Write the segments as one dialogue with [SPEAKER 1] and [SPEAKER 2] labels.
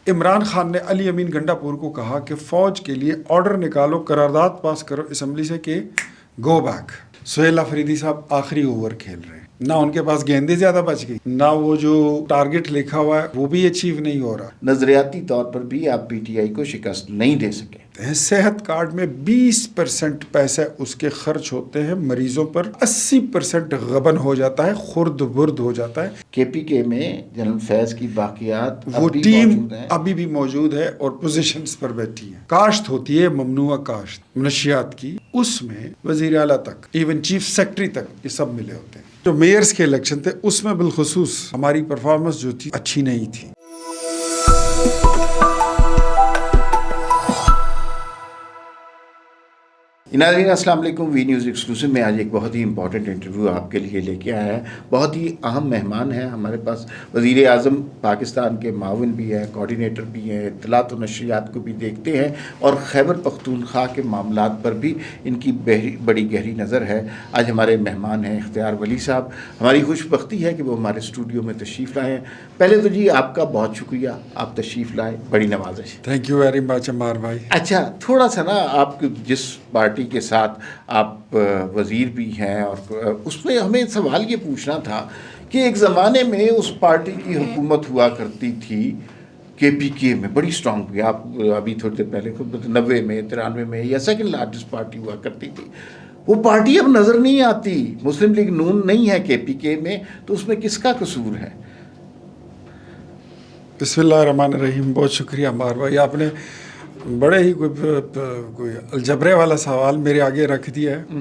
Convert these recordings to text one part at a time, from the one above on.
[SPEAKER 1] عمران خان نے علی امین گنڈا پور کو کہا کہ فوج کے لیے آرڈر نکالو، قرارداد پاس کرو اسمبلی سے کہ گو بیک۔ سہیل آفریدی صاحب آخری اوور کھیل رہے ہیں، نہ ان کے پاس گیندیں زیادہ بچ گئی، نہ وہ جو ٹارگٹ لکھا ہوا ہے وہ بھی اچیو نہیں ہو رہا۔
[SPEAKER 2] نظریاتی طور پر بھی آپ پی ٹی آئی کو شکست نہیں دے سکے۔
[SPEAKER 1] صحت کارڈ میں 20% پیسے اس کے خرچ ہوتے ہیں مریضوں پر، 80% غبن ہو جاتا ہے، خرد برد ہو جاتا ہے۔
[SPEAKER 2] کے پی کے میں جنرل فیض کی باقیات
[SPEAKER 1] وہ ٹیم ابھی بھی موجود ہے اور پوزیشنز پر بیٹھی ہے۔ کاشت ہوتی ہے ممنوعہ کاشت منشیات کی، اس میں وزیر اعلیٰ تک ایون چیف سیکرٹری تک یہ سب ملے ہوتے ہیں۔ جو میئرز کے الیکشن تھے اس میں بالخصوص ہماری پرفارمنس جو تھی اچھی نہیں تھی۔
[SPEAKER 2] ناظرین السلام علیکم، وی نیوز ایکسکلوسیو میں آج ایک بہت ہی امپورٹنٹ انٹرویو آپ کے لیے لے کے آیا ہے۔ بہت ہی اہم مہمان ہیں ہمارے پاس، وزیر اعظم پاکستان کے معاون بھی ہیں، کوآرڈینیٹر بھی ہیں، اطلاعات و نشریات کو بھی دیکھتے ہیں اور خیبر پختونخوا کے معاملات پر بھی ان کی بڑی گہری نظر ہے۔ آج ہمارے مہمان ہیں اختیار ولی صاحب۔ ہماری خوش بختی ہے کہ وہ ہمارے اسٹوڈیو میں تشریف لائے ہیں۔ پہلے تو جی آپ کا بہت شکریہ، آپ تشریف لائے، بڑی نوازش۔
[SPEAKER 1] Thank you very much Ammar بھائی۔
[SPEAKER 2] اچھا، تھوڑا سا نا آپ جس پارٹی کے ساتھ آپ وزیر بھی ہیں، اور اس میں ہمیں سوال یہ پوچھنا تھا کہ ایک زمانے میں اس پارٹی کی حکومت ہوا کرتی تھی کے پی کے میں، بڑی اسٹرانگ بھی، آپ ابھی تھوڑی دیر پہلے 90 میں 93 میں یا سیکنڈ لارجسٹ پارٹی ہوا کرتی تھی، وہ پارٹی اب نظر نہیں آتی۔ مسلم لیگ نون نہیں ہے کے پی کے میں، تو اس میں کس کا قصور ہے؟
[SPEAKER 1] بسم اللہ الرحمن الرحیم۔ بہت شکریہ عمار بھائی، آپ نے بڑے ہی کوئی الجبرے والا سوال میرے آگے رکھ دیا ہے،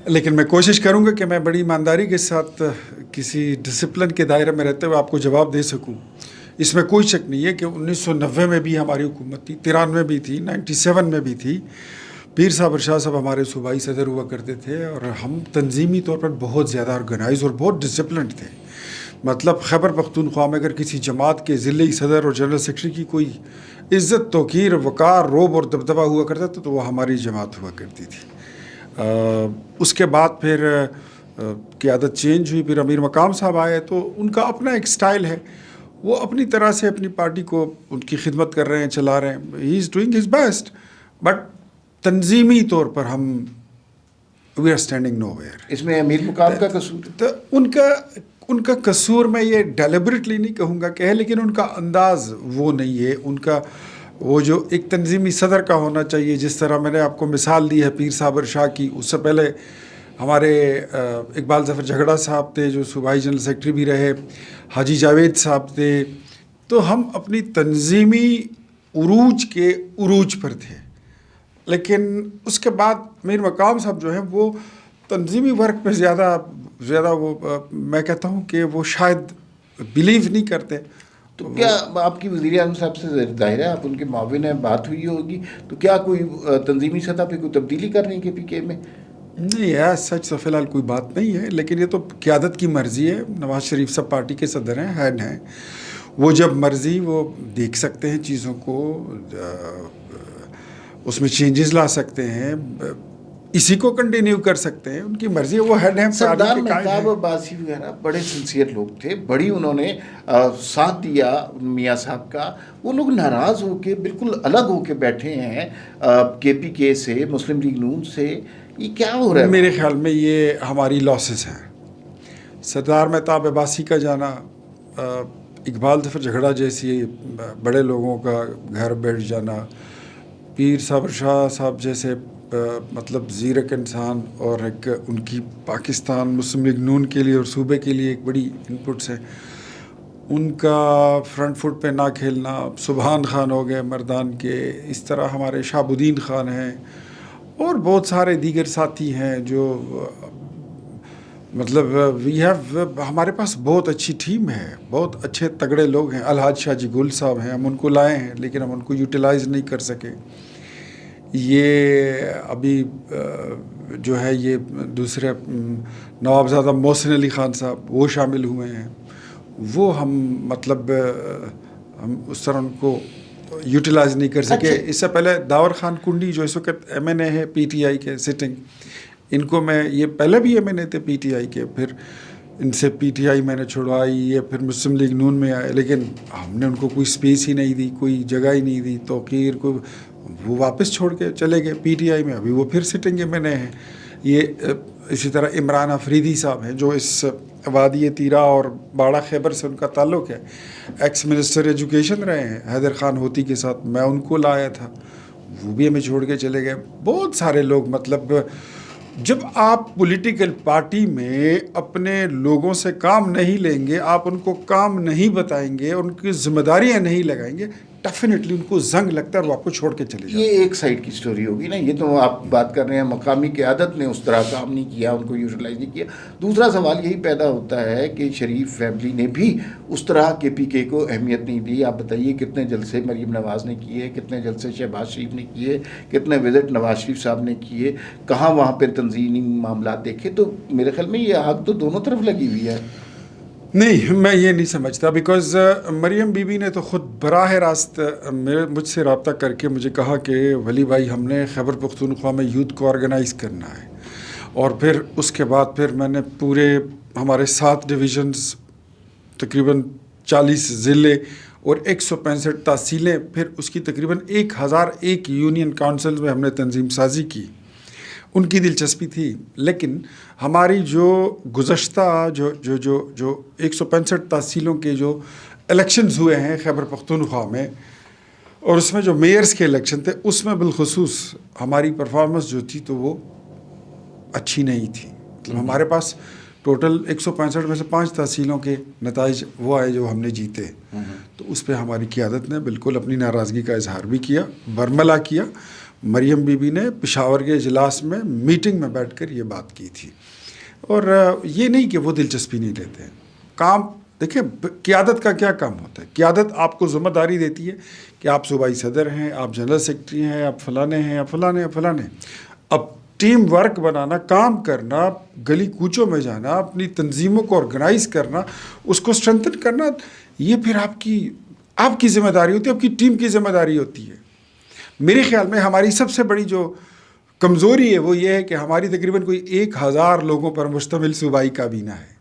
[SPEAKER 1] لیکن میں کوشش کروں گا کہ میں بڑی ایمانداری کے ساتھ کسی ڈسپلن کے دائرے میں رہتے ہوئے آپ کو جواب دے سکوں۔ اس میں کوئی شک نہیں ہے کہ 1990 میں بھی ہماری حکومت تھی، 93 میں بھی تھی، 97 میں بھی تھی۔ پیر صاحب اور شاہ صاحب ہمارے صوبائی صدر ہوا کرتے تھے، اور ہم تنظیمی طور پر بہت زیادہ آرگنائز اور بہت ڈسپلنڈ تھے۔ مطلب خیبر پختونخوا میں اگر کسی جماعت کے ضلعی صدر اور جنرل سیکرٹری کی کوئی عزت، توقیر، وقار، روب اور دبدبہ ہوا کرتا تھا تو وہ ہماری جماعت ہوا کرتی تھی۔ اس کے بعد پھر قیادت چینج ہوئی، پھر امیر مقام صاحب آئے، تو ان کا اپنا ایک سٹائل ہے، وہ اپنی طرح سے اپنی پارٹی کو ان کی خدمت کر رہے ہیں، چلا رہے ہیں، he is doing his best, but تنظیمی طور پر ہم we are standing nowhere.
[SPEAKER 2] اس میں امیر مقام کا قصور؟
[SPEAKER 1] تو ان کا قصور میں یہ ڈیلیبریٹلی نہیں کہوں گا کہ ہے، لیکن ان کا انداز وہ نہیں ہے، ان کا وہ جو ایک تنظیمی صدر کا ہونا چاہیے، جس طرح میں نے آپ کو مثال دی ہے پیر صابر شاہ کی، اس سے پہلے ہمارے اقبال ظفر جھگڑا صاحب تھے جو صوبائی جنرل سیکرٹری بھی رہے، حاجی جاوید صاحب تھے، تو ہم اپنی تنظیمی عروج کے عروج پر تھے۔ لیکن اس کے بعد میر مقام صاحب جو ہیں وہ تنظیمی ورک پہ زیادہ وہ میں کہتا ہوں کہ وہ شاید بلیو نہیں کرتے۔
[SPEAKER 2] تو کیا آپ کی وزیر اعظم صاحب سے ظاہر ہے آپ ان کے معاون ہیں، بات ہوئی ہوگی، تو کیا کوئی تنظیمی سطح پہ کوئی تبدیلی کر رہی ہیں کے پی کے میں؟
[SPEAKER 1] نہیں ہے، سچ تو فی الحال کوئی بات نہیں ہے، لیکن یہ تو قیادت کی مرضی ہے۔ نواز شریف صاحب پارٹی کے صدر ہیں، ہیڈ ہیں، وہ جب مرضی وہ دیکھ سکتے ہیں چیزوں کو، اس میں چینجز لا سکتے ہیں، اسی کو کنٹینیو کر سکتے ہیں، ان کی مرضی ہے، وہ ہیڈ ہیں۔
[SPEAKER 2] سردار مہتاب عباسی وغیرہ بڑے سنسیئر لوگ تھے، بڑی انہوں نے ساتھ دیا میاں صاحب کا، وہ لوگ ناراض ہو کے بالکل الگ ہو کے بیٹھے ہیں کے پی کے سے، مسلم لیگ نون سے، یہ کیا ہو رہا ہے؟
[SPEAKER 1] میرے خیال میں یہ ہماری لاسز ہیں۔ سردار مہتاب عباسی کا جانا، اقبال ظفر جھگڑا جیسی بڑے لوگوں کا گھر بیٹھ جانا، پیر صابر شاہ صاحب جیسے مطلب زیرک انسان، اور ایک ان کی پاکستان مسلم لیگ نون کے لیے اور صوبے کے لیے ایک بڑی انپٹس ہے، ان کا فرنٹ فٹ پہ نہ کھیلنا۔ سبحان خان ہو گئے مردان کے، اس طرح ہمارے شہاب الدین خان ہیں، اور بہت سارے دیگر ساتھی ہیں جو مطلب ہمارے پاس بہت اچھی ٹیم ہے، بہت اچھے تگڑے لوگ ہیں۔ الحاج شاہ جی گل صاحب ہیں، ہم ان کو لائے ہیں لیکن ہم ان کو یوٹیلائز نہیں کر سکے۔ یہ ابھی جو ہے یہ دوسرے نوابزادہ محسن علی خان صاحب وہ شامل ہوئے ہیں، وہ ہم مطلب ہم اس طرح ان کو یوٹیلائز نہیں کر سکے۔ اس سے پہلے داور خان کنڈی جو اس وقت ایم این اے ہے پی ٹی آئی کے سٹنگ، ان کو میں یہ پہلے بھی ایم این اے تھے پی ٹی آئی کے، پھر ان سے پی ٹی آئی میں نے چھڑوائی، یہ پھر مسلم لیگ نون میں آئے، لیکن ہم نے ان کو کوئی سپیس ہی نہیں دی، کوئی جگہ ہی نہیں دی، توقیر کو وہ واپس چھوڑ کے چلے گئے پی ٹی آئی میں، ابھی وہ پھر سٹنگ ایم این اے ہیں. یہ اسی طرح عمران افریدی صاحب ہیں جو اس وادی تیرا اور باڑہ خیبر سے ان کا تعلق ہے، ایکس منسٹر ایجوکیشن رہے ہیں حیدر خان ہوتی کے ساتھ، میں ان کو لایا تھا، وہ بھی ہمیں چھوڑ کے چلے گئے. بہت سارے لوگ، مطلب جب آپ پولیٹیکل پارٹی میں اپنے لوگوں سے کام نہیں لیں گے، آپ ان کو کام نہیں بتائیں گے، ان کی ذمہ داریاں نہیں لگائیں گے، ڈیفینیٹلی ان کو زنگ لگتا ہے اور وہ آپ کو چھوڑ کے چلے جاتے ہیں.
[SPEAKER 2] یہ ایک سائڈ کی سٹوری ہوگی نا. یہ تو آپ بات کر رہے ہیں مقامی قیادت نے اس طرح کام نہیں کیا، ان کو یوٹیلائز نہیں کیا. دوسرا سوال یہی پیدا ہوتا ہے کہ شریف فیملی نے بھی اس طرح کے پی کے کو اہمیت نہیں دی. آپ بتائیے کتنے جلسے مریم نواز نے کیے، کتنے جلسے شہباز شریف نے کیے، کتنے وزٹ نواز شریف صاحب نے کیے، کہاں وہاں پہ تنظیمی معاملات دیکھے. تو میرے خیال میں یہ آگ تو دونوں طرف لگی ہوئی ہے.
[SPEAKER 1] نہیں، میں یہ نہیں سمجھتا، بیکاز مریم بی بی نے تو خود براہ راست مجھ سے رابطہ کر کے مجھے کہا کہ ولی بھائی ہم نے خیبر پختونخوا میں یوتھ کو آرگنائز کرنا ہے، اور پھر اس کے بعد پھر میں نے پورے ہمارے 7 ڈویژنز، تقریباً 40 ضلع اور 165 تحصیلیں، پھر اس کی تقریباً 1001 یونین کونسل میں ہم نے تنظیم سازی کی. ان کی دلچسپی تھی، لیکن ہماری جو گزشتہ جو 165 تحصیلوں کے جو الیکشنز ہوئے ہیں خیبر پختونخوا میں، اور اس میں جو میئرز کے الیکشن تھے، اس میں بالخصوص ہماری پرفارمنس جو تھی تو وہ اچھی نہیں تھی. مطلب ہمارے پاس ٹوٹل 165 میں سے 5 تحصیلوں کے نتائج وہ آئے جو ہم نے جیتے. تو اس پہ ہماری قیادت نے بالکل اپنی ناراضگی کا اظہار بھی کیا، برملا کیا. مریم بی بی نے پشاور کے اجلاس میں میٹنگ میں بیٹھ کر یہ بات کی تھی. اور یہ نہیں کہ وہ دلچسپی نہیں لیتے ہیں. کام دیکھیں، قیادت کا کیا کام ہوتا ہے. قیادت آپ کو ذمہ داری دیتی ہے کہ آپ صوبائی صدر ہیں، آپ جنرل سیکرٹری ہیں، آپ فلانے ہیں، آپ فلانے ہیں، فلانے. اب ٹیم ورک بنانا، کام کرنا، گلی کوچوں میں جانا، اپنی تنظیموں کو آرگنائز کرنا، اس کو اسٹرینتھن کرنا، یہ پھر آپ کی ذمہ داری ہوتی ہے، آپ کی ٹیم کی ذمہ داری ہوتی ہے. میرے خیال میں ہماری سب سے بڑی جو کمزوری ہے وہ یہ ہے کہ ہماری تقریباً کوئی 1000 لوگوں پر مشتمل صوبائی کابینہ ہے.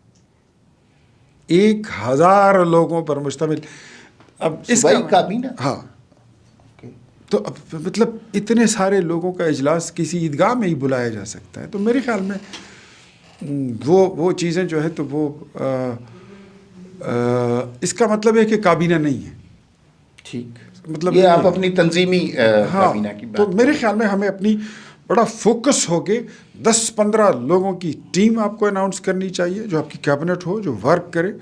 [SPEAKER 1] 1000 لوگوں پر مشتمل. اب اس
[SPEAKER 2] صوبائی کابینہ؟
[SPEAKER 1] ہاں. تو اب مطلب اتنے سارے لوگوں کا اجلاس کسی عیدگاہ میں ہی بلایا جا سکتا ہے. تو میرے خیال میں وہ چیزیں جو ہے تو وہ اس کا مطلب ہے کہ کابینہ نہیں ہے.
[SPEAKER 2] ٹھیک،
[SPEAKER 1] مطلب
[SPEAKER 2] یہ آپ اپنی تنظیمی کابینہ کی بات.
[SPEAKER 1] تو میرے خیال میں ہمیں اپنی بڑا فوکس ہو کے 10-15 لوگوں کی ٹیم آپ کو اناؤنس کرنی چاہیے، جو آپ کی کیبنٹ ہو، جو ورک کرے.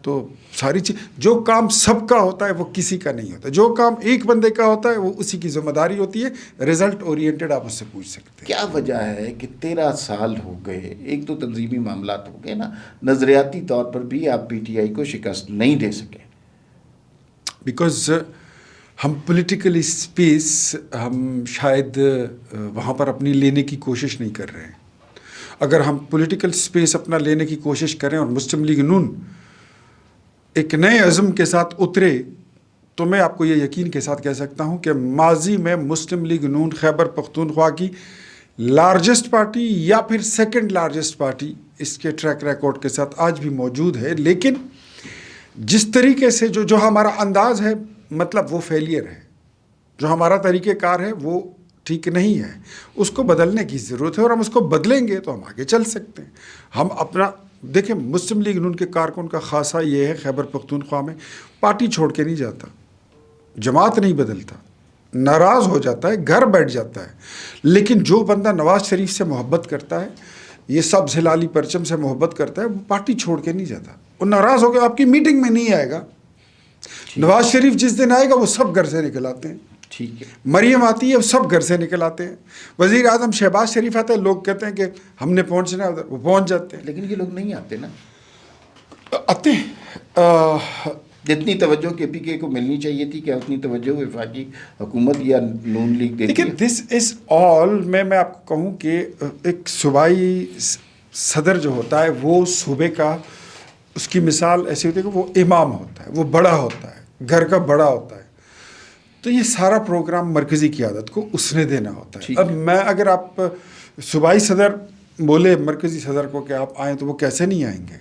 [SPEAKER 1] تو ساری چیز، جو کام سب کا ہوتا ہے وہ کسی کا نہیں ہوتا. جو کام ایک بندے کا ہوتا ہے وہ اسی کی ذمہ داری ہوتی ہے. رزلٹ اورینٹڈ آپ اس سے پوچھ سکتے ہیں.
[SPEAKER 2] کیا وجہ ہے کہ 13 سال ہو گئے، ایک تو تنظیمی معاملات ہو گئے نا، نظریاتی طور پر بھی آپ پی ٹی آئی کو شکست نہیں دے سکے؟
[SPEAKER 1] بیکاز ہم پولیٹیکل اسپیس ہم شاید وہاں پر اپنی لینے کی کوشش نہیں کر رہے ہیں. اگر ہم پولیٹیکل اسپیس اپنا لینے کی کوشش کریں اور مسلم لیگ نون ایک نئے عزم کے ساتھ اترے، تو میں آپ کو یہ یقین کے ساتھ کہہ سکتا ہوں کہ ماضی میں مسلم لیگ نون خیبر پختونخوا کی لارجسٹ پارٹی یا پھر سیکنڈ لارجسٹ پارٹی اس کے ٹریک ریکارڈ کے ساتھ آج بھی موجود ہے. لیکن جس طریقے سے جو ہمارا انداز ہے، مطلب وہ فیلئر ہے. جو ہمارا طریقہ کار ہے وہ ٹھیک نہیں ہے. اس کو بدلنے کی ضرورت ہے، اور ہم اس کو بدلیں گے تو ہم آگے چل سکتے ہیں. ہم اپنا دیکھیں، مسلم لیگ نون کے کارکن کا خاصہ یہ ہے خیبر پختونخوا میں، پارٹی چھوڑ کے نہیں جاتا، جماعت نہیں بدلتا، ناراض ہو جاتا ہے، گھر بیٹھ جاتا ہے. لیکن جو بندہ نواز شریف سے محبت کرتا ہے، یہ سب ہلالی پرچم سے محبت کرتا ہے، وہ پارٹی چھوڑ کے نہیں جاتا. وہ ناراض ہو کے آپ کی میٹنگ میں نہیں آئے گا. نواز شریف جس دن آئے گا وہ سب گھر سے نکل آتے ہیں.
[SPEAKER 2] ٹھیک ہے.
[SPEAKER 1] مریم آتی ہے، سب گھر سے نکل آتے ہیں. وزیر اعظم شہباز شریف آتے ہیں، لوگ کہتے ہیں کہ ہم نے پہنچنا ہے ادھر، وہ پہنچ جاتے ہیں.
[SPEAKER 2] لیکن یہ لوگ نہیں آتے نا.
[SPEAKER 1] آتے ہیں.
[SPEAKER 2] جتنی توجہ کے پی کے کو ملنی چاہیے تھی، کیا اتنی توجہ وفاقی حکومت یا نون لیگ دیتی ہے؟
[SPEAKER 1] دس از آل. میں آپ کو کہوں کہ ایک صوبائی صدر جو ہوتا ہے وہ صوبے کا، اس کی مثال ایسی ہوتی ہے کہ وہ امام ہوتا ہے، وہ بڑا ہوتا ہے، گھر کا بڑا ہوتا ہے. تو یہ سارا پروگرام مرکزی قیادت کو اس نے دینا ہوتا ہے. اب میں اگر آپ صوبائی صدر بولے مرکزی صدر کو کہ آپ آئیں، تو وہ کیسے نہیں آئیں گے؟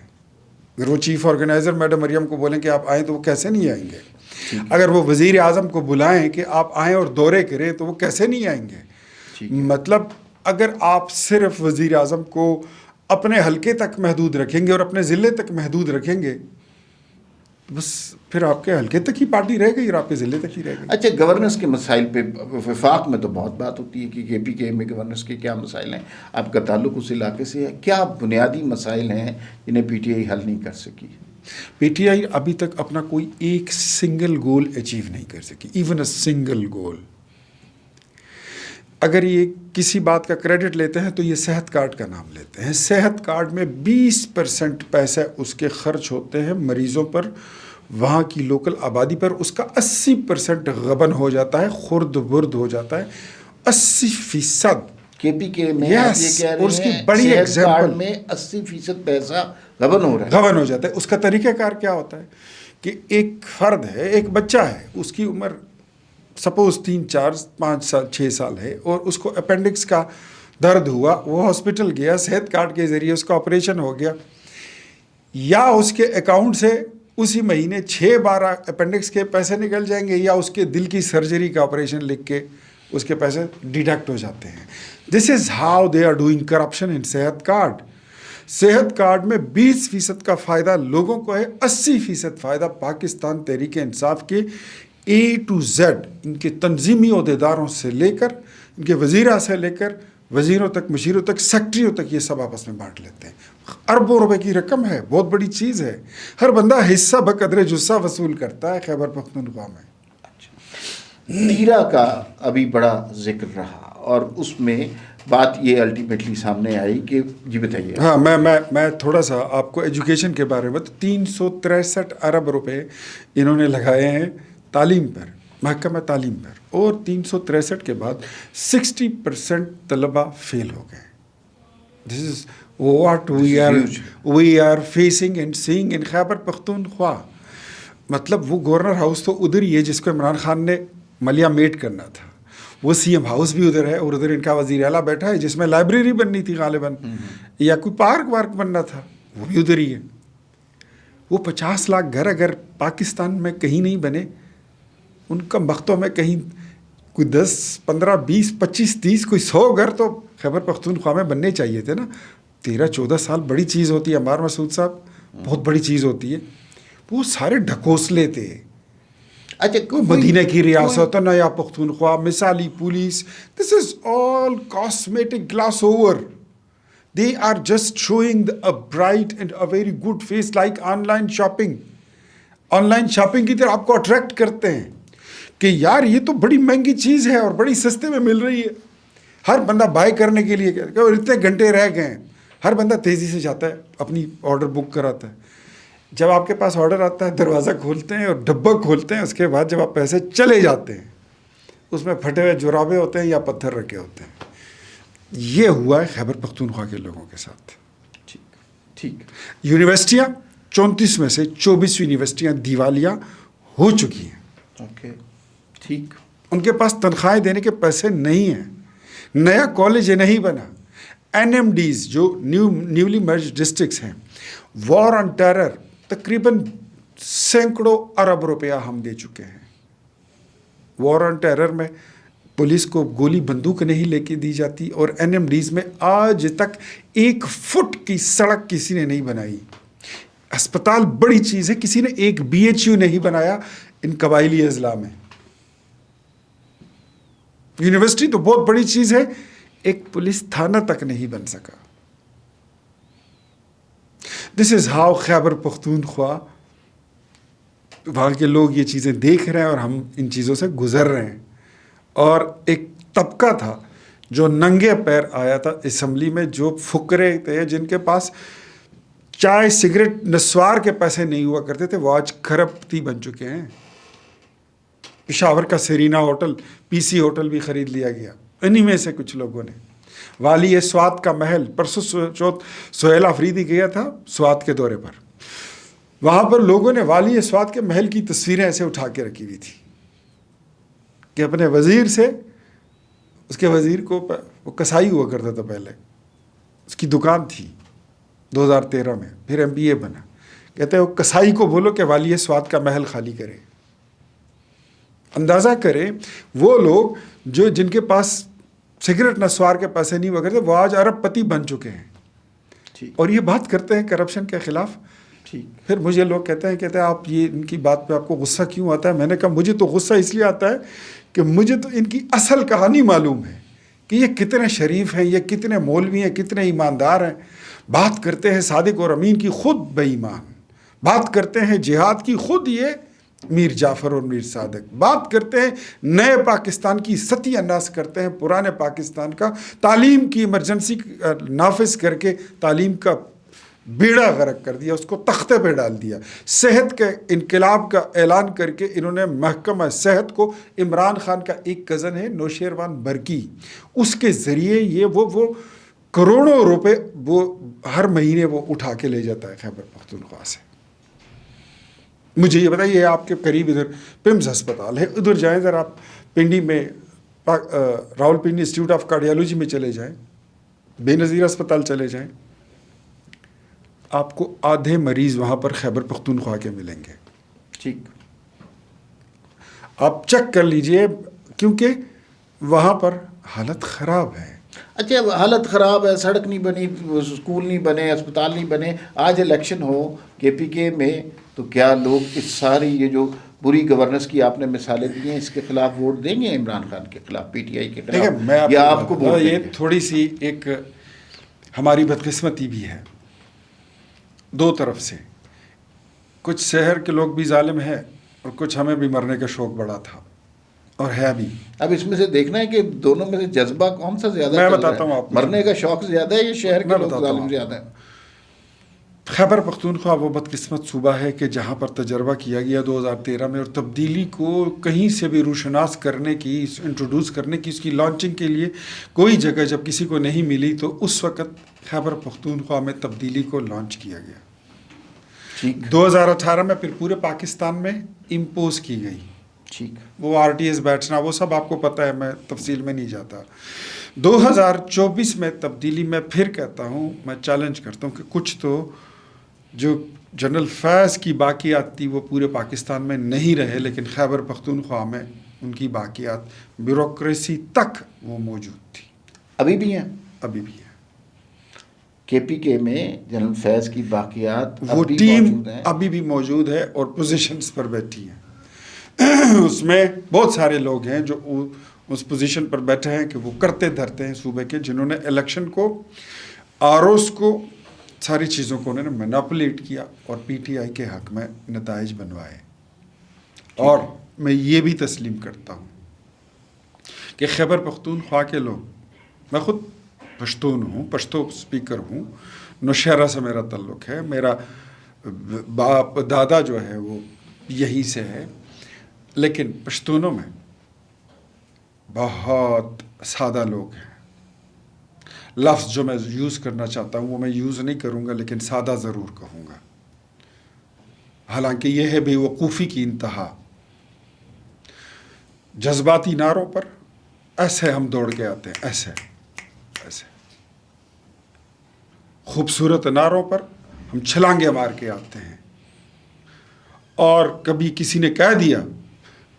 [SPEAKER 1] اگر وہ چیف آرگنائزر میڈم مریم کو بولیں کہ آپ آئیں تو وہ کیسے نہیں آئیں گے. اگر وہ وزیر اعظم کو بلائیں کہ آپ آئیں اور دورے کریں تو وہ کیسے نہیں آئیں گے. مطلب اگر آپ صرف وزیر اعظم کو اپنے حلقے تک محدود رکھیں گے اور اپنے ضلع تک محدود رکھیں گے بس پھر آپ کے حلقے تک ہی پارٹی رہ گئی اور آپ کے ضلع تک ہی رہ گئی.
[SPEAKER 2] اچھا گورننس کے مسائل پہ وفاق میں تو بہت بات ہوتی ہے کہ کے پی کے میں گورننس کے کیا مسائل ہیں. آپ کا تعلق اس علاقے سے ہے, کیا بنیادی مسائل ہیں جنہیں پی ٹی آئی حل نہیں کر سکی؟
[SPEAKER 1] پی ٹی آئی ابھی تک اپنا کوئی ایک سنگل گول اچیو نہیں کر سکی, ایون اے سنگل گول. اگر یہ کسی بات کا کریڈٹ لیتے ہیں تو یہ صحت کارڈ کا نام لیتے ہیں. صحت کارڈ میں 20% پیسے اس کے خرچ ہوتے ہیں مریضوں پر, وہاں کی لوکل آبادی پر. اس کا 80% غبن ہو جاتا ہے, خرد برد ہو جاتا ہے. 80%
[SPEAKER 2] کے پی کے میں آپ یہ کہہ رہے ہیں بڑی صحت کارڈ میں 80% پیسہ غبن ہو رہا ہے.
[SPEAKER 1] غبن ہو جاتا ہے. اس کا طریقہ کار کیا ہوتا ہے کہ ایک فرد ہے, ایک بچہ ہے, اس کی عمر سپوز 3 4 5 سال 6 سال ہے اور اس کو اپینڈکس کا درد ہوا, وہ ہاسپٹل گیا, صحت کارڈ کے ذریعے اس کا آپریشن ہو گیا, یا اس کے اکاؤنٹ سے اسی مہینے 6 بار اپینڈکس کے پیسے نکل جائیں گے, یا اس کے دل کی سرجری کا آپریشن لکھ کے اس کے پیسے ڈیڈکٹ ہو جاتے ہیں. This is how they are doing corruption in Sehat card. صحت کارڈ میں 20% کا فائدہ لوگوں کو ہے, 80% فائدہ پاکستان تحریک انصاف کے A to Z, ان کے تنظیمی عہدیداروں سے لے کر, ان کے وزیرہ سے لے کر وزیروں تک, مشیروں تک, سیکٹریوں تک, یہ سب آپس میں بانٹ لیتے ہیں. اربوں روپے کی رقم ہے, بہت بڑی چیز ہے. ہر بندہ حصہ بقدر جثہ وصول کرتا ہے خیبر پختونخوا میں.
[SPEAKER 2] تیرا کا ابھی بڑا ذکر رہا اور اس میں بات یہ الٹیمیٹلی سامنے آئی کہ جی بتائیے.
[SPEAKER 1] ہاں میں تھوڑا سا آپ کو ایجوکیشن کے بارے میں, تو 363 ارب روپے انہوں نے لگائے ہیں تعلیم پر, محکمہ تعلیم پر, اور 363 کے بعد 60% طلبہ فیل ہو گئے. This is what we are facing and seeing in Khyber Pakhtunkhwa. مطلب وہ گورنر ہاؤس تو ادھر ہی ہے جس کو عمران خان نے ملیا میٹ کرنا تھا, وہ سی ایم ہاؤس بھی ادھر ہے, اور ادھر ان کا وزیر اعلیٰ بیٹھا ہے جس میں لائبریری بننی تھی غالباً, یا کوئی پارک وارک بننا تھا, وہ بھی ادھر ہی ہے. وہ 50 لاکھ گھر اگر پاکستان میں کہیں نہیں بنے, ان کا وقتوں میں کہیں کوئی 10 15 20 25 30 کوئی 100 گھر تو خیبر پختونخوا میں بننے چاہیے تھے نا. 13-14 سال بڑی چیز ہوتی ہے عمار مسعود صاحب, بہت بڑی چیز ہوتی ہے. وہ سارے ڈھکوسلے تھے.
[SPEAKER 2] اچھا
[SPEAKER 1] مدینہ کی ریاست, نیا پختونخوا, مثالی police, this is all cosmetic glass over. They are just showing a bright and a very good face like online shopping. On line shopping کی طرح آپ کو اٹریکٹ کرتے ہیں کہ یار یہ تو بڑی مہنگی چیز ہے اور بڑی سستے میں مل رہی ہے. ہر بندہ بائی کرنے کے لیے کہ اور اتنے گھنٹے رہ گئے ہیں, ہر بندہ تیزی سے جاتا ہے اپنی آرڈر بک کراتا ہے. جب آپ کے پاس آرڈر آتا ہے دروازہ کھولتے ہیں اور ڈبہ کھولتے ہیں, اس کے بعد جب آپ پیسے چلے جاتے ہیں اس میں پھٹے ہوئے جرابے ہوتے ہیں یا پتھر رکھے ہوتے ہیں. یہ ہوا ہے خیبر پختونخوا کے لوگوں کے ساتھ.
[SPEAKER 2] ٹھیک.
[SPEAKER 1] یونیورسٹیاں 34 میں سے 24 یونیورسٹیاں دیوالیہ ہو چکی ہیں.
[SPEAKER 2] اوکے ٹھیک.
[SPEAKER 1] ان کے پاس تنخواہیں دینے کے پیسے نہیں ہیں. نیا کالج نہیں بنا. این ایم ڈیز جو نیولی مرج ڈسٹرکٹس ہیں, وار آن ٹیرر تقریباً سینکڑوں ارب روپیہ ہم دے چکے ہیں. وار آن ٹیرر میں پولیس کو گولی بندوق نہیں لے کے دی جاتی, اور این ایم ڈیز میں آج تک 1 فٹ کی سڑک کسی نے نہیں بنائی. اسپتال بڑی چیز ہے, کسی نے ایک BHU نہیں بنایا ان قبائلی اضلاع میں. یونیورسٹی تو بہت بڑی چیز ہے, ایک پولیس تھانہ تک نہیں بن سکا. دس از ہاؤ خیبر پختونخوا, وہاں کے لوگ یہ چیزیں دیکھ رہے ہیں اور ہم ان چیزوں سے گزر رہے ہیں. اور ایک طبقہ تھا جو ننگے پیر آیا تھا اسمبلی میں, جو فقرے تھے جن کے پاس چائے سگریٹ نسوار کے پیسے نہیں ہوا کرتے تھے, وہ آج کھربتی بن چکے ہیں. پشاور کا سیرینا ہوٹل, PC ہوٹل بھی خرید لیا گیا انہی میں سے کچھ لوگوں نے. والی سوات کا محل, پرسوں چوتھ سہیل آفریدی گیا تھا سوات کے دورے پر, وہاں پر لوگوں نے والی سوات کے محل کی تصویریں ایسے اٹھا کے رکھی ہوئی تھی کہ اپنے وزیر سے, اس کے وزیر کو وہ کسائی ہوا کرتا تھا پہلے, اس کی دکان تھی 2013 میں, پھر MBA بنا, کہتے ہیں وہ کسائی کو بولو کہ والی سوات کا محل خالی کرے. اندازہ کریں وہ لوگ جو جن کے پاس سگریٹ نسوار کے پیسے نہیں وغیرہ وہ آج ارب پتی بن چکے ہیں اور یہ بات کرتے ہیں کرپشن کے خلاف. پھر مجھے لوگ کہتے ہیں آپ یہ ان کی بات پہ آپ کو غصہ کیوں آتا ہے؟ میں نے کہا مجھے تو غصہ اس لیے آتا ہے کہ مجھے تو ان کی اصل کہانی معلوم ہے کہ یہ کتنے شریف ہیں, یہ کتنے مولوی ہیں, کتنے ایماندار ہیں. بات کرتے ہیں صادق اور امین کی, خود بے ایمان. بات کرتے ہیں جہاد کی, خود یہ میر جعفر اور میر صادق. بات کرتے ہیں نئے پاکستان کی, ستیہ ناس کرتے ہیں پرانے پاکستان کا. تعلیم کی ایمرجنسی نافذ کر کے تعلیم کا بیڑا غرق کر دیا, اس کو تختے پہ ڈال دیا. صحت کے انقلاب کا اعلان کر کے انہوں نے محکمہ صحت کو, عمران خان کا ایک کزن ہے نوشیروان برکی, اس کے ذریعے یہ وہ کروڑوں روپے وہ ہر مہینے وہ اٹھا کے لے جاتا ہے خیبر پختونخوا سے. مجھے یہ بتائیے آپ کے قریب ادھر پمز ہسپتال ہے, ادھر جائیں ذرا آپ پنڈی میں Rawal Pindi institute of cardiology میں چلے جائیں, بے نظیر اسپتال چلے جائیں, آپ کو آدھے مریض وہاں پر خیبر پختونخوا کے ملیں گے.
[SPEAKER 2] ٹھیک,
[SPEAKER 1] آپ چیک کر لیجئے کیونکہ وہاں پر حالت خراب ہے.
[SPEAKER 2] اچھا حالت خراب ہے, سڑک نہیں بنی, اسکول نہیں بنے, اسپتال نہیں بنے. آج الیکشن ہو KPK میں تو کیا لوگ اس ساری یہ جو بری گورننس کی آپ نے مثالیں دی ہیں اس کے خلاف ووٹ دیں گے؟ عمران خان کے خلاف, PTI کے خلاف, یا آپ کو ووٹ دیں گے؟
[SPEAKER 1] یہ تھوڑی سی ایک ہماری بدقسمتی بھی ہے دو طرف سے. کچھ شہر کے لوگ بھی ظالم ہیں اور کچھ ہمیں بھی مرنے کا شوق بڑا تھا اور ہے بھی.
[SPEAKER 2] اب اس میں سے دیکھنا ہے کہ دونوں میں سے جذبہ کون سا زیادہ
[SPEAKER 1] میں
[SPEAKER 2] چل
[SPEAKER 1] بتاتا
[SPEAKER 2] رہا ہے؟
[SPEAKER 1] ہوں آپ کو.
[SPEAKER 2] مرنے کا شوق زیادہ ہے یا شہر کے لوگ ظالم زیادہ ہیں؟
[SPEAKER 1] خیبر پختونخوا وہ بدقسمت صوبہ ہے کہ جہاں پر تجربہ کیا گیا 2013 میں اور تبدیلی کو کہیں سے بھی روشناس کرنے کی, انٹروڈیوس کرنے کی, اس کی لانچنگ کے لیے کوئی جگہ جب کسی کو نہیں ملی تو اس وقت خیبر پختونخوا میں تبدیلی کو لانچ کیا گیا. 2018 میں پھر پورے پاکستان میں امپوز کی گئی.
[SPEAKER 2] ٹھیک,
[SPEAKER 1] وہ RTS بیٹھنا وہ سب آپ کو پتہ ہے, میں تفصیل میں نہیں جاتا. 2024 میں تبدیلی میں پھر کہتا ہوں, میں چیلنج کرتا ہوں کہ کچھ تو جو جنرل فیض کی باقیات تھی وہ پورے پاکستان میں نہیں رہے, لیکن خیبر پختونخوا میں ان کی باقیات بیوروکریسی تک وہ موجود تھی.
[SPEAKER 2] ابھی بھی ہیں؟
[SPEAKER 1] ابھی بھی ہے.
[SPEAKER 2] KPK میں جنرل فیض کی باقیات
[SPEAKER 1] وہ ٹیم ابھی بھی موجود ہے اور پوزیشنز پر بیٹھی ہیں. اس میں بہت سارے لوگ ہیں جو اس پوزیشن پر بیٹھے ہیں کہ وہ کرتے دھرتے ہیں صوبے کے, جنہوں نے الیکشن کو, ROs کو, ساری چیزوں کو انہوں نے میناپولیٹ کیا اور PTI کے حق میں نتائج بنوائے. اور میں یہ بھی تسلیم کرتا ہوں کہ خیبر پختونخوا کے لوگ, میں خود پشتون ہوں, پشتو اسپیکر ہوں, نوشہرہ سے میرا تعلق ہے, میرا باپ دادا جو ہے وہ یہی سے ہے, لیکن پشتونوں میں بہت سادہ لوگ ہیں. لفظ جو میں یوز کرنا چاہتا ہوں وہ میں یوز نہیں کروں گا, لیکن سادہ ضرور کہوں گا. حالانکہ یہ ہے بے وقوفی کی انتہا. جذباتی نعروں پر ایسے ہم دوڑ کے آتے ہیں, ایسے ایسے. خوبصورت نعروں پر ہم چھلانگے مار کے آتے ہیں. اور کبھی کسی نے کہہ دیا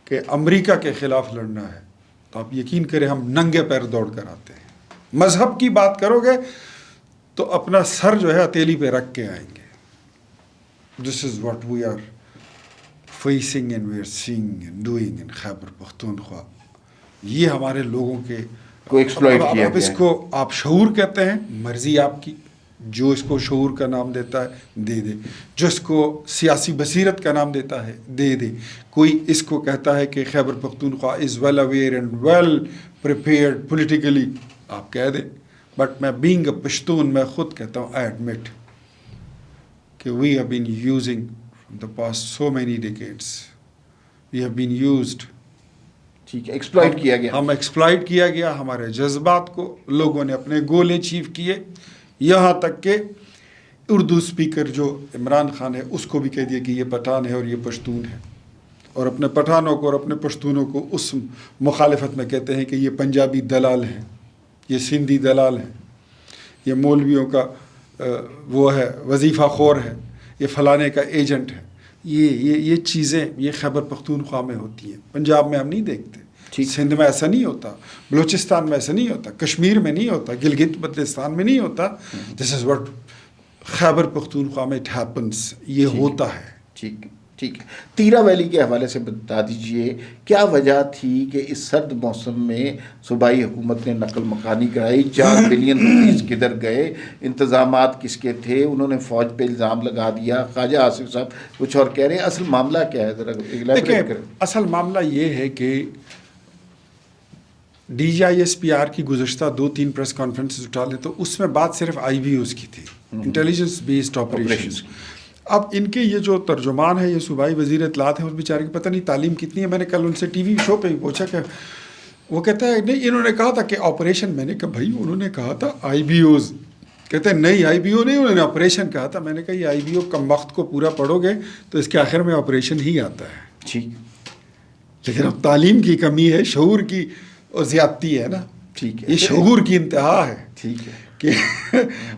[SPEAKER 1] کہ امریکہ کے خلاف لڑنا ہے تو آپ یقین کریں ہم ننگے پیر دوڑ کر آتے ہیں. مذہب کی بات کرو گے تو اپنا سر جو ہے ہتھیلی پہ رکھ کے آئیں گے. This is what we are facing and we are seeing and doing in Khyber Pakhtunkhwa. یہ ہمارے لوگوں کے
[SPEAKER 2] کو ایکسپلائٹ کیا گیا.
[SPEAKER 1] اب اس کو آپ شعور کہتے ہیں, مرضی آپ کی, جو اس کو شعور کا نام دیتا ہے دے دے, جو اس کو سیاسی بصیرت کا نام دیتا ہے دے دے. کوئی اس کو کہتا ہے کہ Khyber Pakhtunkhwa is well aware and well prepared politically, آپ کہہ دیں. بٹ میں بینگ اے پشتون میں خود کہتا ہوں, آئی ایڈمٹ کہ we have been using from the past so many decades, we have been used.
[SPEAKER 2] ٹھیک ہے, ایکسپلائٹ کیا گیا.
[SPEAKER 1] ہم ایکسپلائٹ کیا گیا, ہمارے جذبات کو لوگوں نے اپنے گول اچیو کیے. یہاں تک کہ اردو اسپیکر جو عمران خان ہے اس کو بھی کہہ دیا کہ یہ پٹھان ہے اور یہ پشتون ہے, اور اپنے پٹھانوں کو اور اپنے پشتونوں کو اس مخالفت میں کہتے ہیں کہ یہ پنجابی دلال ہیں, یہ سندھی دلال ہیں, یہ مولویوں کا وہ ہے وظیفہ خور ہے, یہ فلانے کا ایجنٹ ہے. یہ چیزیں یہ خیبر پختونخوا میں ہوتی ہیں. پنجاب میں ہم نہیں دیکھتے, سندھ میں ایسا نہیں ہوتا, بلوچستان میں ایسا نہیں ہوتا, کشمیر میں نہیں ہوتا, گلگت بلتستان میں نہیں ہوتا. دس از واٹ خیبر پختونخوا میں اٹ ہیپنس, یہ ہوتا ہے.
[SPEAKER 2] ٹھیک ٹھیک ہے. تیرا ویلی کے حوالے سے بتا دیجئے کیا وجہ تھی کہ اس سرد موسم میں صوبائی حکومت نے نقل مکانی کرائی؟ 4 بلین روپیز کدھر گئے؟ انتظامات کس کے تھے؟ انہوں نے فوج پہ الزام لگا دیا. خواجہ آصف صاحب کچھ اور کہہ رہے ہیں, اصل معاملہ کیا ہے؟ ذرا ایلیبریٹ کریں.
[SPEAKER 1] اصل معاملہ یہ ہے کہ DGISPR کی گزشتہ 2-3 پریس کانفرنسز اٹھا لیں تو اس میں بات صرف IBOs کی تھی, انٹیلیجنس بیسڈ آپریشنز. اب ان کے یہ جو ترجمان ہے, یہ صوبائی وزیر اطلاعات ہیں, اس بیچارے کی پتہ نہیں تعلیم کتنی ہے. میں نے کل ان سے ٹی وی شو پہ بھی پوچھا کہ وہ کہتا ہے نہیں انہوں نے کہا تھا کہ آپریشن. میں نے کہا بھائی انہوں نے کہا تھا IBOs. کہتے ہیں نہیں IBO نہیں, انہوں نے آپریشن کہا تھا. میں نے کہا یہ IBO کم وقت کو پورا پڑھو گے تو اس کے آخر میں آپریشن ہی آتا ہے.
[SPEAKER 2] ٹھیک,
[SPEAKER 1] لیکن اب تعلیم کی کمی ہے, شعور کی اور زیادتی ہے نا.
[SPEAKER 2] ٹھیک ہے,
[SPEAKER 1] یہ شعور کی انتہا ہے.
[SPEAKER 2] ٹھیک ہے
[SPEAKER 1] کہ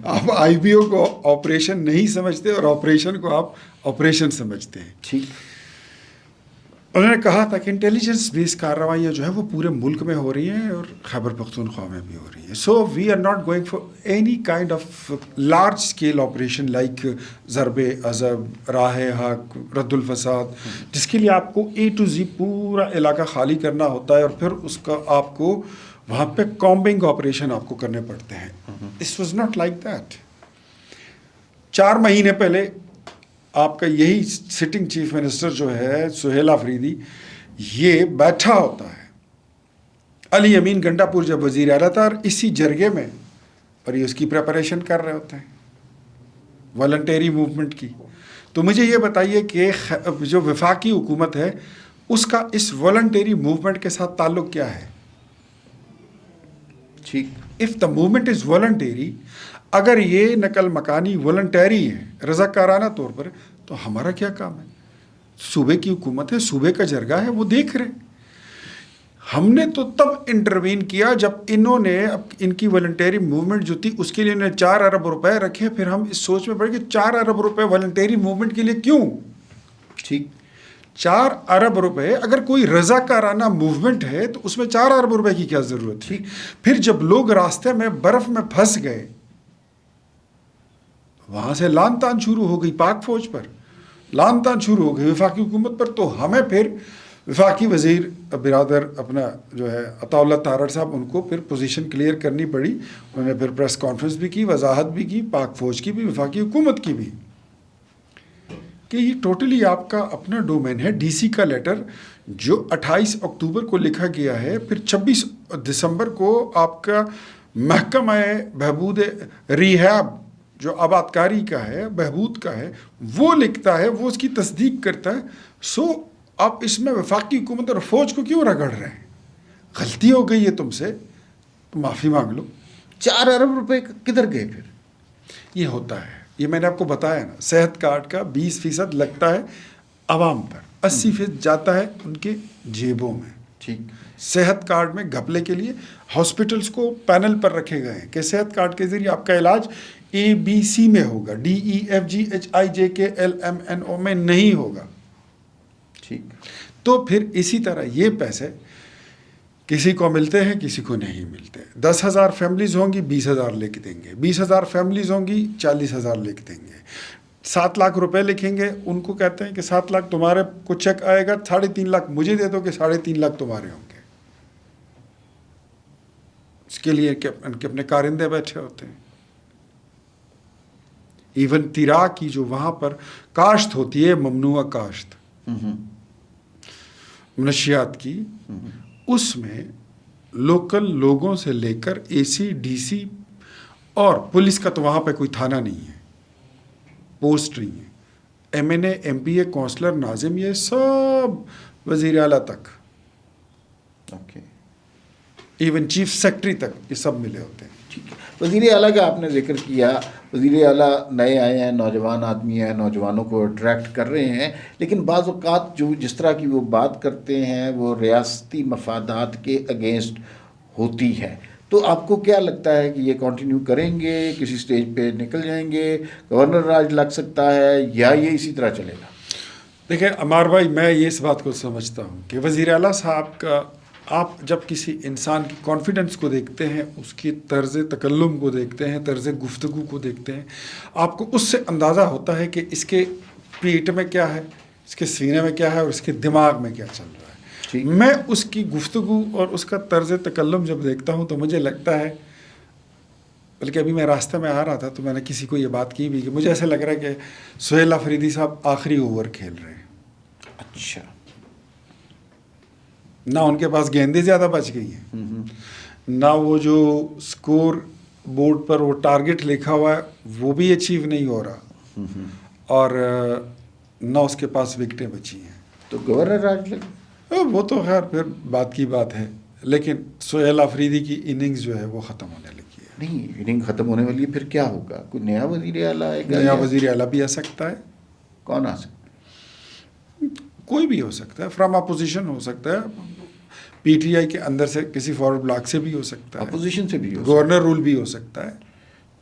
[SPEAKER 1] آپ IBO کو آپریشن نہیں سمجھتے اور آپریشن کو آپ آپریشن سمجھتے ہیں.
[SPEAKER 2] ٹھیک.
[SPEAKER 1] انہوں نے کہا تھا کہ انٹیلیجنس بیس کارروائیاں جو ہے وہ پورے ملک میں ہو رہی ہیں اور خیبر پختونخوا میں بھی ہو رہی ہیں. So we are not going for any kind of large scale operation like Zarb Azb, راہ حق, رد الفساد, جس کے لیے آپ کو A to Z پورا علاقہ خالی کرنا ہوتا ہے اور پھر اس کا آپ کو وہاں پہ کامبنگ آپریشن آپ کو کرنے پڑتے ہیں. This was not like that. 4 مہینے پہلے آپ کا یہی سٹنگ چیف منسٹر جو ہے سہیل آفریدی, یہ بیٹھا ہوتا ہے علی امین گنڈا پور جب وزیر اعلیٰ تھا, اور اسی جرگے میں اور یہ اس کی پریپریشن کر رہے ہوتے ہیں والنٹیری موومنٹ کی. تو مجھے یہ بتائیے کہ جو وفاقی حکومت ہے اس کا اس والنٹیری موومنٹ کے ساتھ تعلق کیا ہے؟
[SPEAKER 2] ٹھیک.
[SPEAKER 1] اف دا موومنٹ از والنٹیری, اگر یہ نقل مکانی والنٹیری ہے, رضاکارانہ طور پر, تو ہمارا کیا کام ہے؟ صوبے کی حکومت ہے, صوبے کا جرگہ ہے, وہ دیکھ رہے. ہم نے تو تب انٹروین کیا جب انہوں نے ان کی والنٹیری موومنٹ جو تھی اس کے لیے انہوں نے 4 ارب روپے رکھے. پھر ہم اس سوچ میں پڑے کہ 4 ارب روپے والنٹیری موومنٹ کے لیے کیوں؟
[SPEAKER 2] ٹھیک.
[SPEAKER 1] 4 ارب روپے, اگر کوئی رضاکارانہ موومنٹ ہے تو اس میں 4 ارب روپے کی کیا ضرورت تھی؟ پھر جب لوگ راستے میں برف میں پھنس گئے, وہاں سے لان تان شروع ہو گئی پاک فوج پر, لان تان شروع ہو گئی وفاقی حکومت پر. تو ہمیں پھر وفاقی وزیر برادر اپنا جو ہے عطا اللہ تارڑ صاحب, ان کو پھر پوزیشن کلیئر کرنی پڑی. انہوں نے پھر پریس کانفرنس بھی کی, وضاحت بھی کی, پاک فوج کی بھی, وفاقی حکومت کی بھی, کہ یہ ٹوٹلی آپ کا اپنا ڈومین ہے. DC کا لیٹر جو 28 اکتوبر کو لکھا گیا ہے, پھر 26 دسمبر کو آپ کا محکمہ بہبود ریحاب جو آباد کاری کا ہے, بہبود کا ہے, وہ لکھتا ہے, وہ اس کی تصدیق کرتا ہے. سو آپ اس میں وفاقی حکومت اور فوج کو کیوں رگڑ رہے ہیں؟ غلطی ہو گئی ہے تم سے, تو معافی مانگ لو.
[SPEAKER 2] 4 ارب روپے کدھر گئے پھر؟
[SPEAKER 1] یہ ہوتا ہے, یہ میں نے آپ کو بتایا نا, صحت کارڈ کا 20% لگتا ہے عوام پر, 80% جاتا ہے ان کے جیبوں میں.
[SPEAKER 2] ٹھیک.
[SPEAKER 1] صحت کارڈ میں گھپلے کے لیے ہاسپٹلس کو پینل پر رکھے گئے ہیں کہ صحت کارڈ کے ذریعے آپ کا علاج ABC میں ہوگا, DEFGHIJKLMNO میں نہیں ہوگا.
[SPEAKER 2] ٹھیک.
[SPEAKER 1] تو پھر اسی طرح یہ پیسے کسی کو ملتے ہیں, کسی کو نہیں ملتے. 10,000 فیملیز ہوں گی, 20,000 لکھ دیں گے. 20,000 فیملیز ہوں گی, 40,000 لکھ دیں گے. 7 لاکھ روپے لکھیں گے, ان کو کہتے ہیں کہ 7 لاکھ تمہارے کو چیک آئے گا, 3.5 لاکھ مجھے دے دو کہ 3.5 لاکھ تمہارے ہوں گے. اس کے لیے ان کے اپنے کارندے بیٹھے ہوتے ہیں. ایون تیرا کی جو وہاں پر کاشت ہوتی ہے, ممنوع کاشت منشیات کی, اس میں لوکل لوگوں سے لے کر AC DC اور پولیس کا تو وہاں پہ کوئی تھانہ نہیں ہے, پوسٹ نہیں ہے. MNA MPA کونسلر ناظم, یہ سب وزیر اعلیٰ تک, ایون چیف سیکرٹری تک, یہ سب ملے ہوتے ہیں.
[SPEAKER 2] ٹھیک ہے. وزیر اعلیٰ کا آپ نے ذکر کیا, وزیر اعلیٰ نئے آئے ہیں, نوجوان آدمی ہیں, نوجوانوں کو اٹریکٹ کر رہے ہیں, لیکن بعض اوقات جو جس طرح کی وہ بات کرتے ہیں وہ ریاستی مفادات کے اگینسٹ ہوتی ہے. تو آپ کو کیا لگتا ہے کہ یہ کنٹینیو کریں گے, کسی سٹیج پہ نکل جائیں گے, گورنر راج لگ سکتا ہے, یا یہ اسی طرح چلے گا؟
[SPEAKER 1] دیکھیں عمار بھائی, میں یہ اس بات کو سمجھتا ہوں کہ وزیر اعلیٰ صاحب کا, آپ جب کسی انسان کی کانفیڈنس کو دیکھتے ہیں, اس کی طرز تکلم کو دیکھتے ہیں, طرز گفتگو کو دیکھتے ہیں, آپ کو اس سے اندازہ ہوتا ہے کہ اس کے پیٹ میں کیا ہے, اس کے سینے میں کیا ہے, اور اس کے دماغ میں کیا چل رہا ہے. میں اس کی گفتگو اور اس کا طرز تکلم جب دیکھتا ہوں تو مجھے لگتا ہے, بلکہ ابھی میں راستے میں آ رہا تھا تو میں نے کسی کو یہ بات کی بھی کہ مجھے ایسا لگ رہا ہے کہ سہیل آفریدی صاحب آخری اوور کھیل رہے ہیں.
[SPEAKER 2] اچھا.
[SPEAKER 1] نہ ان کے پاس گیندیں زیادہ بچ گئی ہیں, نہ وہ جو سکور بورڈ پر وہ ٹارگٹ لکھا ہوا ہے وہ بھی اچیو نہیں ہو رہا, اور نہ اس کے پاس وکٹیں بچی ہیں.
[SPEAKER 2] تو گورنر راج لگے,
[SPEAKER 1] وہ تو خیر پھر بات کی بات ہے, لیکن سہیل آفریدی کی اننگز جو ہے وہ ختم ہونے لگی ہے.
[SPEAKER 2] نہیں, اننگ ختم ہونے والی ہے, پھر کیا ہوگا؟ کوئی نیا وزیر اعلیٰ آئے گا؟
[SPEAKER 1] نیا وزیر اعلیٰ بھی آ سکتا ہے.
[SPEAKER 2] کون آ سکتا ہے؟
[SPEAKER 1] کوئی بھی ہو سکتا ہے, فرام اپوزیشن ہو سکتا ہے, پی ٹی آئی کے اندر سے کسی فارورڈ بلاک سے بھی ہو سکتا ہے,
[SPEAKER 2] اپوزیشن سے بھی ہو سکتا
[SPEAKER 1] گورنر رول بھی ہو سکتا ہے.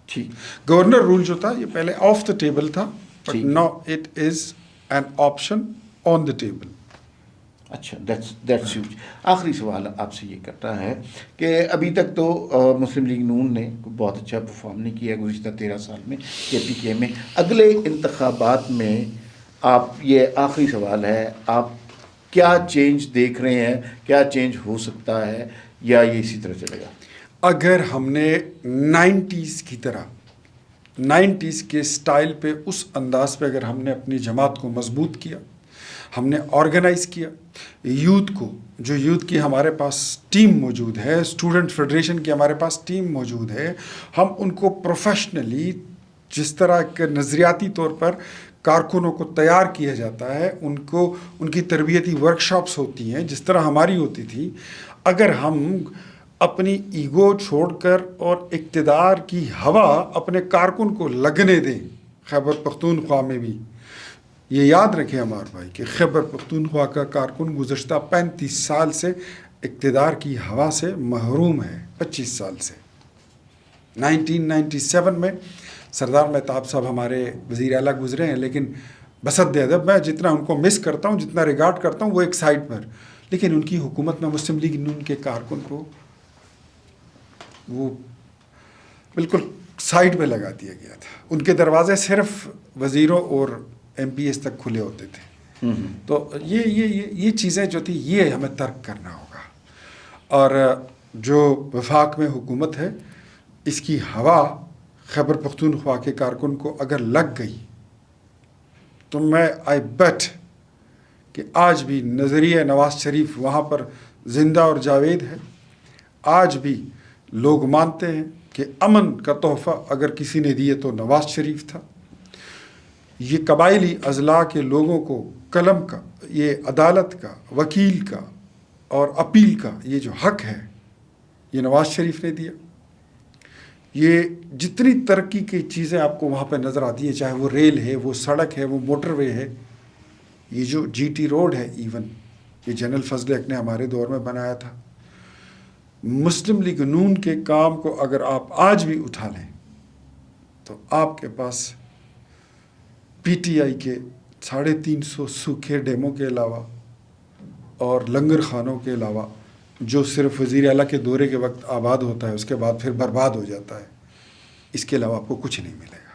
[SPEAKER 2] ٹھیک.
[SPEAKER 1] گورنر رول جو تھا یہ پہلے آف دا ٹیبل تھا, but now it is an option on the table.
[SPEAKER 2] اچھا, دیٹس ہیوج. آخری سوال آپ سے یہ کرتا ہے کہ ابھی تک تو مسلم لیگ نون نے بہت اچھا پرفارم نہیں کیا گزشتہ 13 سال میں کے پی کے میں. اگلے انتخابات میں آپ, یہ آخری سوال ہے, آپ کیا چینج دیکھ رہے ہیں, کیا چینج ہو سکتا ہے, یا یہ اسی طرح چلے گا؟
[SPEAKER 1] اگر ہم نے 90s کی طرح 90s کے سٹائل پہ, اس انداز پہ اگر ہم نے اپنی جماعت کو مضبوط کیا, ہم نے آرگنائز کیا یوتھ کو, جو یوتھ کی ہمارے پاس ٹیم موجود ہے, اسٹوڈنٹ فیڈریشن کی ہمارے پاس ٹیم موجود ہے, ہم ان کو پروفیشنلی جس طرح کے نظریاتی طور پر کارکنوں کو تیار کیا جاتا ہے, ان کو ان کی تربیتی ورکشاپس ہوتی ہیں جس طرح ہماری ہوتی تھی, اگر ہم اپنی ایگو چھوڑ کر اور اقتدار کی ہوا اپنے کارکن کو لگنے دیں, خیبر پختونخوا میں بھی یہ یاد رکھیں عمار بھائی کہ خیبر پختونخوا کا کارکن گزشتہ 35 سال سے اقتدار کی ہوا سے محروم ہے, 25 سال سے. 1997 میں سردار مہتاب صاحب ہمارے وزیر اعلیٰ گزرے ہیں, لیکن بسد ادب میں جتنا ان کو مس کرتا ہوں, جتنا ریگارڈ کرتا ہوں, وہ ایک سائڈ پر, لیکن ان کی حکومت میں مسلم لیگ نون کے کارکن کو وہ بالکل سائڈ پہ لگا دیا گیا تھا. ان کے دروازے صرف وزیروں اور ایم پی ایس تک کھلے ہوتے تھے. تو یہ چیزیں جو تھی یہ ہمیں ترک کرنا ہوگا, اور جو وفاق میں حکومت ہے اس کی ہوا خیبر پختونخوا کے کارکن کو اگر لگ گئی تو میں آئی بیٹ کہ آج بھی نظریہ نواز شریف وہاں پر زندہ اور جاوید ہے. آج بھی لوگ مانتے ہیں کہ امن کا تحفہ اگر کسی نے دیے تو نواز شریف تھا. یہ قبائلی اضلاع کے لوگوں کو قلم کا, یہ عدالت کا, وکیل کا اور اپیل کا یہ جو حق ہے یہ نواز شریف نے دیا. یہ جتنی ترقی کی چیزیں آپ کو وہاں پہ نظر آتی ہیں, چاہے وہ ریل ہے, وہ سڑک ہے, وہ موٹر وے ہے, یہ جو جی ٹی روڈ ہے, ایون یہ جنرل فضل حق نے ہمارے دور میں بنایا تھا. مسلم لیگ نون کے کام کو اگر آپ آج بھی اٹھا لیں تو آپ کے پاس پی ٹی آئی کے 350 سوکھے ڈیموں کے علاوہ اور لنگر خانوں کے علاوہ, جو صرف وزیر اعلیٰ کے دورے کے وقت آباد ہوتا ہے, اس کے بعد پھر برباد ہو جاتا ہے, اس کے علاوہ آپ کو کچھ نہیں ملے گا.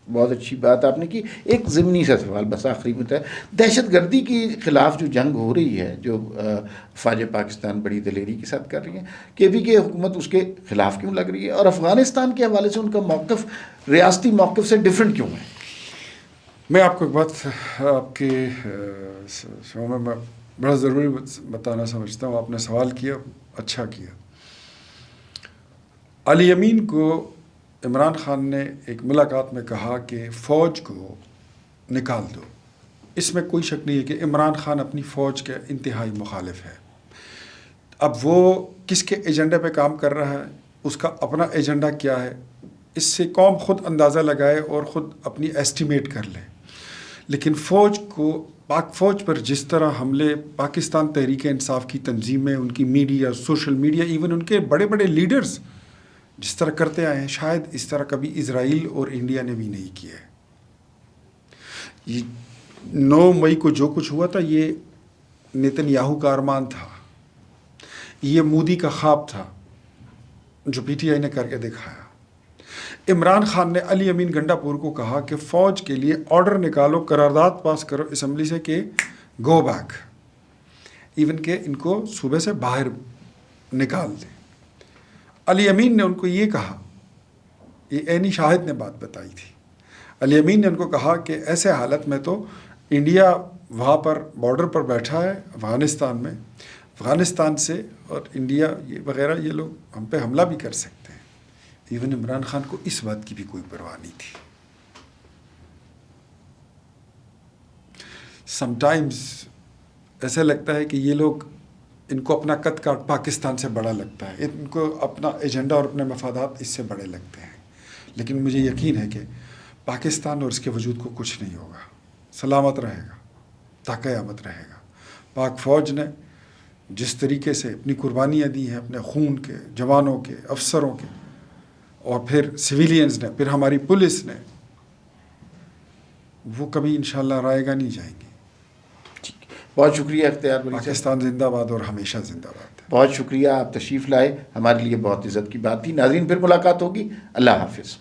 [SPEAKER 2] بہت اچھی بات آپ نے کی. ایک ضمنی سا سوال بس آخری میں تھا, دہشت گردی کے خلاف جو جنگ ہو رہی ہے, جو افواج پاکستان بڑی دلیری کے ساتھ کر رہی ہیں, کے پی کے حکومت اس کے خلاف کیوں لگ رہی ہے, اور افغانستان کے حوالے سے ان کا موقف ریاستی موقف سے ڈفرینٹ کیوں ہے؟
[SPEAKER 1] میں آپ کو ایک بات آپ کے شو میں بڑا ضروری بتانا سمجھتا ہوں. آپ نے سوال کیا, اچھا کیا. علی امین کو عمران خان نے ایک ملاقات میں کہا کہ فوج کو نکال دو. اس میں کوئی شک نہیں ہے کہ عمران خان اپنی فوج کے انتہائی مخالف ہے. اب وہ کس کے ایجنڈے پہ کام کر رہا ہے, اس کا اپنا ایجنڈا کیا ہے, اس سے قوم خود اندازہ لگائے اور خود اپنی ایسٹیمیٹ کر لے. لیکن فوج کو پاک فوج پر جس طرح حملے پاکستان تحریک انصاف کی تنظیمیں، ان کی media, social media, even in کے بڑے بڑے لیڈرز جس طرح کرتے آئے ہیں، شاید اس طرح کبھی اسرائیل اور انڈیا نے بھی نہیں کیا ہے. یہ 9 مئی کو جو کچھ ہوا تھا یہ نیتن یاہو کا ارمان تھا، یہ مودی کا خواب تھا جو پی ٹی آئی نے کر کے دکھایا. عمران خان نے علی امین گنڈا پور کو کہا کہ فوج کے لیے آرڈر نکالو، قرارداد پاس کرو اسمبلی سے کہ گو بیک، ایون کہ ان کو صوبے سے باہر نکال دیں. علی امین نے ان کو یہ کہا، یہ عینی شاہد نے بات بتائی تھی، علی امین نے ان کو کہا کہ ایسے حالت میں تو انڈیا وہاں پر بارڈر پر بیٹھا ہے افغانستان میں، افغانستان سے اور انڈیا یہ وغیرہ یہ لوگ ہم پہ حملہ بھی کر سکتے ہیں. ایون عمران خان کو اس بات کی بھی کوئی پرواہ نہیں تھی. سم ٹائمز ایسا لگتا ہے کہ یہ لوگ، ان کو اپنا قد کاٹ پاکستان سے بڑا لگتا ہے، ان کو اپنا ایجنڈا اور اپنے مفادات اس سے بڑے لگتے ہیں. لیکن مجھے یقین ہے کہ پاکستان اور اس کے وجود کو کچھ نہیں ہوگا، سلامت رہے گا، تا قیامت رہے گا. پاک فوج نے جس طریقے سے اپنی قربانیاں دی ہیں، اپنے خون کے، جوانوں کے، افسروں کے، اور پھر سویلینز نے، پھر ہماری پولیس نے، وہ کبھی انشاءاللہ رائے گا نہیں جائیں گی.
[SPEAKER 2] بہت شکریہ اختیار ولی صاحب.
[SPEAKER 1] پاکستان زندہ باد اور ہمیشہ زندہ باد.
[SPEAKER 2] بہت شکریہ، آپ تشریف لائے، ہمارے لیے بہت عزت کی بات تھی. ناظرین پھر ملاقات ہوگی. اللہ حافظ.